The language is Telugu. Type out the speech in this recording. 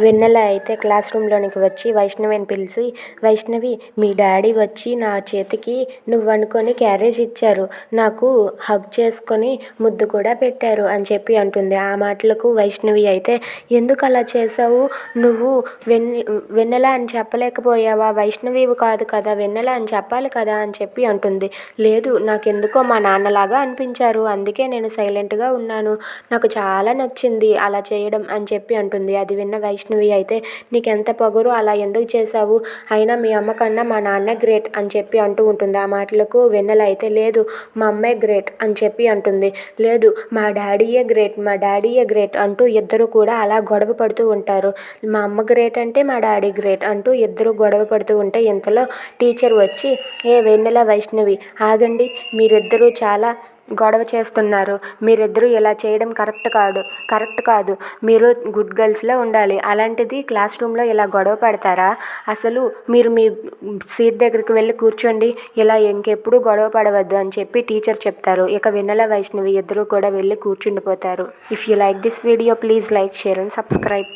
వెన్నెల అయితే క్లాస్ రూమ్లోనికి వచ్చి వైష్ణవిని పిలిచి, వైష్ణవి, మీ డాడీ వచ్చి నా చేతికి నువ్వనుకొని క్యారేజ్ ఇచ్చారు, నాకు హగ్ చేసుకొని ముద్దు కూడా పెట్టారు అని చెప్పి అంటుంది. ఆ మాటలకు వైష్ణవి అయితే, ఎందుకు అలా చేసావు, నువ్వు వెన్నెల అని చెప్పలేకపోయావా, వైష్ణవివి కాదు కదా, వెన్నెల అని చెప్పాలి కదా అని చెప్పి అంటుంది. లేదు, నాకెందుకో మా నాన్నలాగా అనిపించారు, అందుకే నేను సైలెంట్గా ఉన్నాను, నాకు చాలా నచ్చింది అలా చేయడం అని చెప్పి అంటుంది. అది విన్న వైష్ణవి అయితే, నీకెంత పొగరు, అలా ఎందుకు చేశావు, అయినా మీ అమ్మ కన్నా మా నాన్న గ్రేట్ అని చెప్పి అంటూ ఉంటుంది. ఆ మాటలకు వెన్నెల అయితే, లేదు మా అమ్మే గ్రేట్ అని చెప్పి అంటుంది. లేదు మా డాడీయే గ్రేట్, మా డాడీయే గ్రేట్ అంటూ ఇద్దరు కూడా అలా గొడవ పడుతూ ఉంటారు. మా అమ్మ గ్రేట్ అంటే మా డాడీ గ్రేట్ అంటూ ఇద్దరు గొడవ పడుతూ ఉంటే ఇంతలో టీచర్ వచ్చి, ఏ వెన్నెల, వైష్ణవి ఆగండి, మీరిద్దరూ చాలా గొడవ చేస్తున్నారు, మీరిద్దరూ ఇలా చేయడం కరెక్ట్ కాదు, మీరు గుడ్ గర్ల్స్లో ఉండాలి, అలాంటిది క్లాస్ రూమ్లో ఇలా గొడవ పడతారా, అసలు మీరు మీ సీట్ దగ్గరికి వెళ్ళి కూర్చోండి, ఇలా ఇంకెప్పుడు గొడవ పడవద్దు అని చెప్పి టీచర్ చెప్తారు. ఇక వెన్నెల, వైష్ణవి ఇద్దరు కూడా వెళ్ళి కూర్చుండిపోతారు. If you like this video, please like, share and subscribe.